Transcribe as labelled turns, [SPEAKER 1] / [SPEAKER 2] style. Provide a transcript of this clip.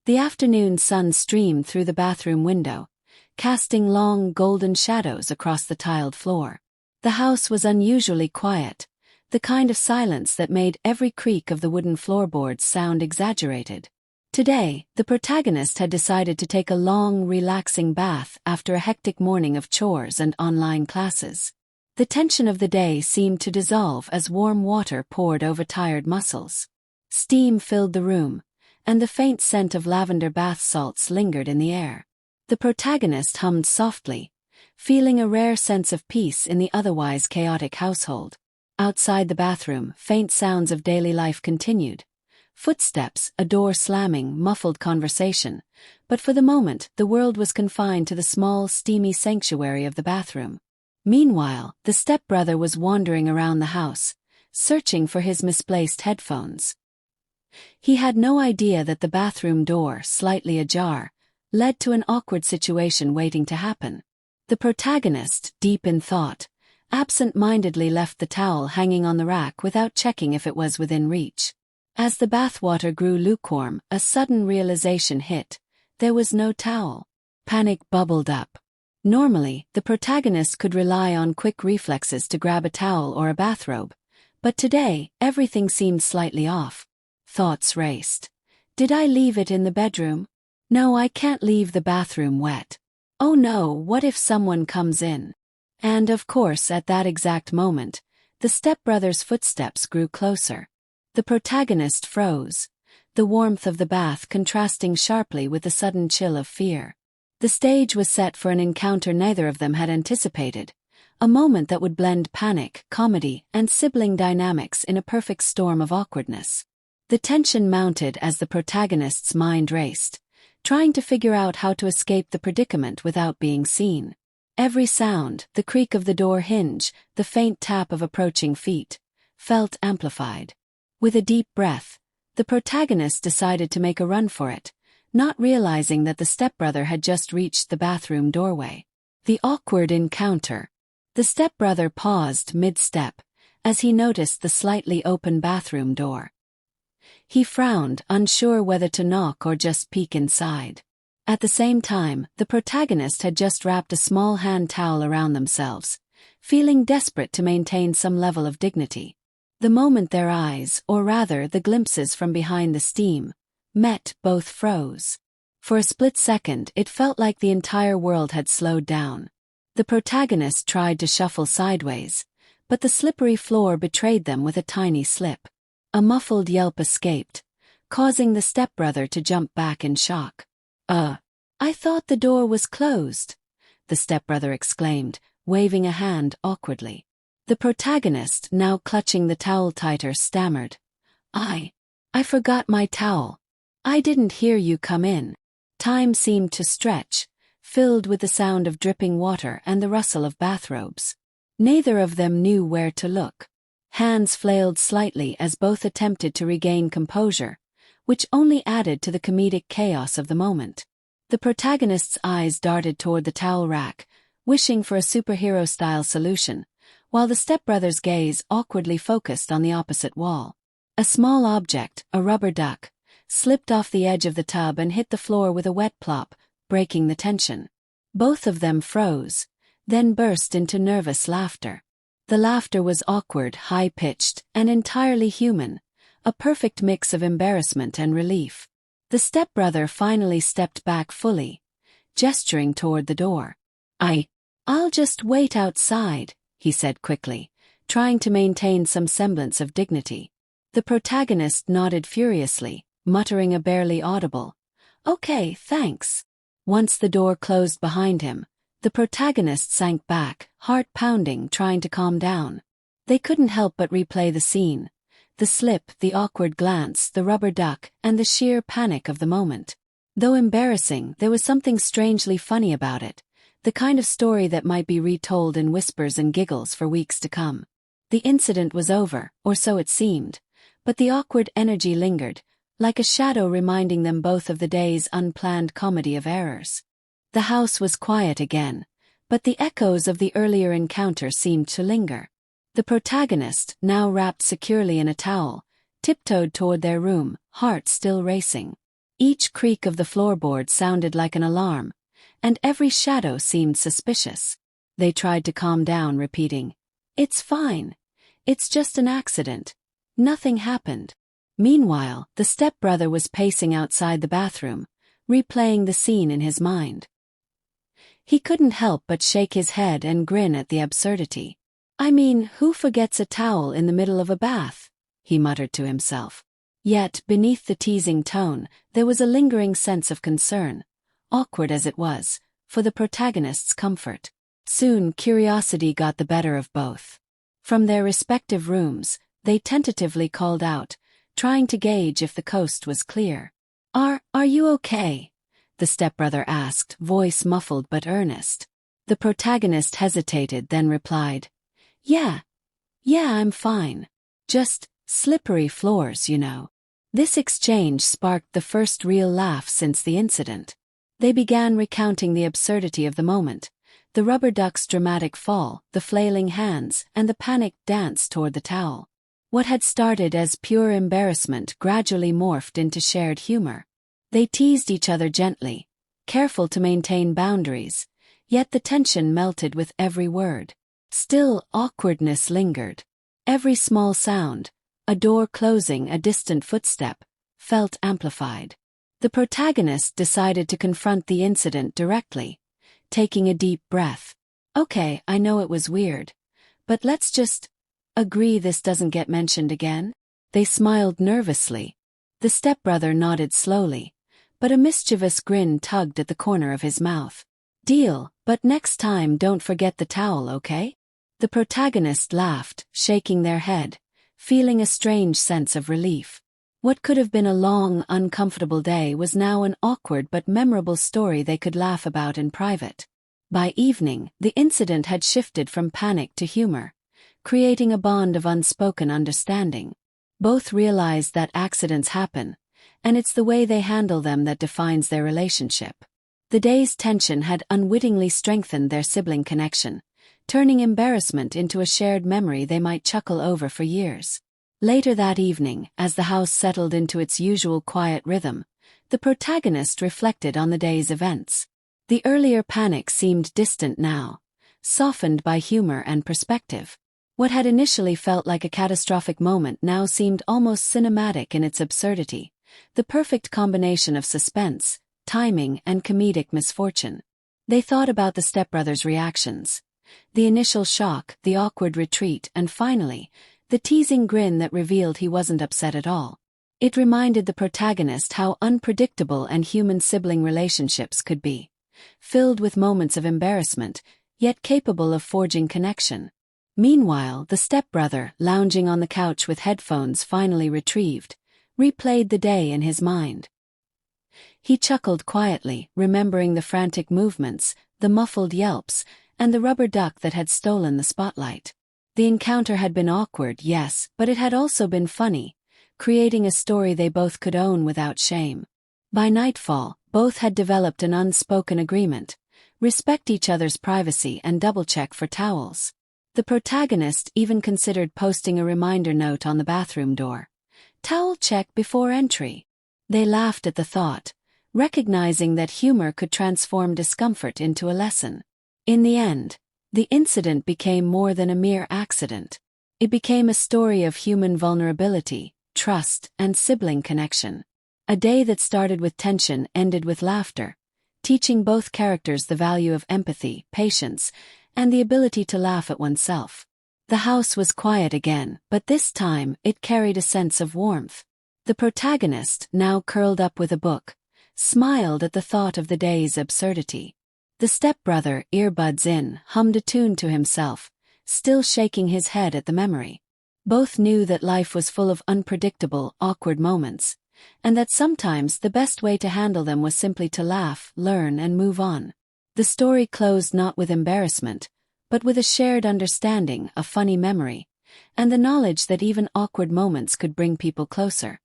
[SPEAKER 1] The afternoon sun streamed through the bathroom window, casting long golden shadows across the tiled floor. The house was unusually quiet, the kind of silence that made every creak of the wooden floorboards sound exaggerated. Today, the protagonist had decided to take a long, relaxing bath after a hectic morning of chores and online classes. The tension of the day seemed to dissolve as warm water poured over tired muscles. Steam filled the room, and the faint scent of lavender bath salts lingered in the air. The protagonist hummed softly, feeling a rare sense of peace in the otherwise chaotic household. Outside the bathroom, faint sounds of daily life continued. Footsteps, a door slamming, muffled conversation, but for the moment the world was confined to the small, steamy sanctuary of the bathroom. Meanwhile, the stepbrother was wandering around the house, searching for his misplaced headphones. He had no idea that the bathroom door, slightly ajar, led to an awkward situation waiting to happen. The protagonist, deep in thought, absent-mindedly left the towel hanging on the rack without checking if it was within reach. As the bathwater grew lukewarm, a sudden realization hit. There was no towel. Panic bubbled up. Normally, the protagonist could rely on quick reflexes to grab a towel or a bathrobe, but today, everything seemed slightly off. Thoughts raced. Did I leave it in the bedroom? No, I can't leave the bathroom wet. Oh no, what if someone comes in? And of course, at that exact moment, the stepbrother's footsteps grew closer. The protagonist froze, the warmth of the bath contrasting sharply with the sudden chill of fear. The stage was set for an encounter neither of them had anticipated, a moment that would blend panic, comedy, and sibling dynamics in a perfect storm of awkwardness. The tension mounted as the protagonist's mind raced, trying to figure out how to escape the predicament without being seen. Every sound, the creak of the door hinge, the faint tap of approaching feet, felt amplified. With a deep breath, the protagonist decided to make a run for it, not realizing that the stepbrother had just reached the bathroom doorway. The awkward encounter. The stepbrother paused mid-step, as he noticed the slightly open bathroom door. He frowned, unsure whether to knock or just peek inside. At the same time, the protagonist had just wrapped a small hand towel around themselves, feeling desperate to maintain some level of dignity. The moment their eyes, or rather the glimpses from behind the steam, met, both froze. For a split second, it felt like the entire world had slowed down. The protagonist tried to shuffle sideways, but the slippery floor betrayed them with a tiny slip. A muffled yelp escaped, causing the stepbrother to jump back in shock. I thought the door was closed," the stepbrother exclaimed, waving a hand awkwardly. The protagonist, now clutching the towel tighter, stammered. I forgot my towel. I didn't hear you come in." Time seemed to stretch, filled with the sound of dripping water and the rustle of bathrobes. Neither of them knew where to look. Hands flailed slightly as both attempted to regain composure, which only added to the comedic chaos of the moment. The protagonist's eyes darted toward the towel rack, wishing for a superhero-style solution, while the stepbrother's gaze awkwardly focused on the opposite wall. A small object, a rubber duck, slipped off the edge of the tub and hit the floor with a wet plop, breaking the tension. Both of them froze, then burst into nervous laughter. The laughter was awkward, high-pitched, and entirely human, a perfect mix of embarrassment and relief. The stepbrother finally stepped back fully, gesturing toward the door. I'll just wait outside," he said quickly, trying to maintain some semblance of dignity. The protagonist nodded furiously, muttering a barely audible, "Okay, thanks." Once the door closed behind him, the protagonist sank back, heart pounding, trying to calm down. They couldn't help but replay the scene. The slip, the awkward glance, the rubber duck, and the sheer panic of the moment. Though embarrassing, there was something strangely funny about it, the kind of story that might be retold in whispers and giggles for weeks to come. The incident was over, or so it seemed, but the awkward energy lingered, like a shadow reminding them both of the day's unplanned comedy of errors. The house was quiet again, but the echoes of the earlier encounter seemed to linger. The protagonist, now wrapped securely in a towel, tiptoed toward their room, heart still racing. Each creak of the floorboard sounded like an alarm, and every shadow seemed suspicious. They tried to calm down, repeating, "It's fine. It's just an accident. Nothing happened." Meanwhile, the stepbrother was pacing outside the bathroom, replaying the scene in his mind. He couldn't help but shake his head and grin at the absurdity. "I mean, who forgets a towel in the middle of a bath?" he muttered to himself. Yet, beneath the teasing tone, there was a lingering sense of concern, awkward as it was, for the protagonist's comfort. Soon, curiosity got the better of both. From their respective rooms, they tentatively called out, trying to gauge if the coast was clear. Are you okay?" the stepbrother asked, voice muffled but earnest. The protagonist hesitated, then replied, Yeah, I'm fine. Just slippery floors, you know." This exchange sparked the first real laugh since the incident. They began recounting the absurdity of the moment, the rubber duck's dramatic fall, the flailing hands, and the panicked dance toward the towel. What had started as pure embarrassment gradually morphed into shared humor. They teased each other gently, careful to maintain boundaries, yet the tension melted with every word. Still, awkwardness lingered. Every small sound, a door closing, a distant footstep, felt amplified. The protagonist decided to confront the incident directly, taking a deep breath. "Okay, I know it was weird, but let's just agree this doesn't get mentioned again?" They smiled nervously. The stepbrother nodded slowly, but a mischievous grin tugged at the corner of his mouth. "Deal, but next time don't forget the towel, okay?" The protagonist laughed, shaking their head, feeling a strange sense of relief. What could have been a long, uncomfortable day was now an awkward but memorable story they could laugh about in private. By evening, the incident had shifted from panic to humor, creating a bond of unspoken understanding. Both realized that accidents happen, and it's the way they handle them that defines their relationship. The day's tension had unwittingly strengthened their sibling connection, turning embarrassment into a shared memory they might chuckle over for years. Later that evening, as the house settled into its usual quiet rhythm, the protagonist reflected on the day's events. The earlier panic seemed distant now, softened by humor and perspective. What had initially felt like a catastrophic moment now seemed almost cinematic in its absurdity, the perfect combination of suspense, timing, and comedic misfortune. They thought about the stepbrother's reactions. The initial shock, the awkward retreat, and finally, the teasing grin that revealed he wasn't upset at all. It reminded the protagonist how unpredictable and human sibling relationships could be, filled with moments of embarrassment, yet capable of forging connection. Meanwhile, the stepbrother, lounging on the couch with headphones finally retrieved, replayed the day in his mind. He chuckled quietly, remembering the frantic movements, the muffled yelps, and the rubber duck that had stolen the spotlight. The encounter had been awkward, yes, but it had also been funny, creating a story they both could own without shame. By nightfall, both had developed an unspoken agreement: respect each other's privacy and double-check for towels. The protagonist even considered posting a reminder note on the bathroom door: "Towel check before entry." They laughed at the thought, recognizing that humor could transform discomfort into a lesson. In the end, the incident became more than a mere accident. It became a story of human vulnerability, trust, and sibling connection. A day that started with tension ended with laughter, teaching both characters the value of empathy, patience, and the ability to laugh at oneself. The house was quiet again, but this time it carried a sense of warmth. The protagonist, now curled up with a book, smiled at the thought of the day's absurdity. The stepbrother, earbuds in, hummed a tune to himself, still shaking his head at the memory. Both knew that life was full of unpredictable, awkward moments, and that sometimes the best way to handle them was simply to laugh, learn, and move on. The story closed not with embarrassment, but with a shared understanding, a funny memory, and the knowledge that even awkward moments could bring people closer.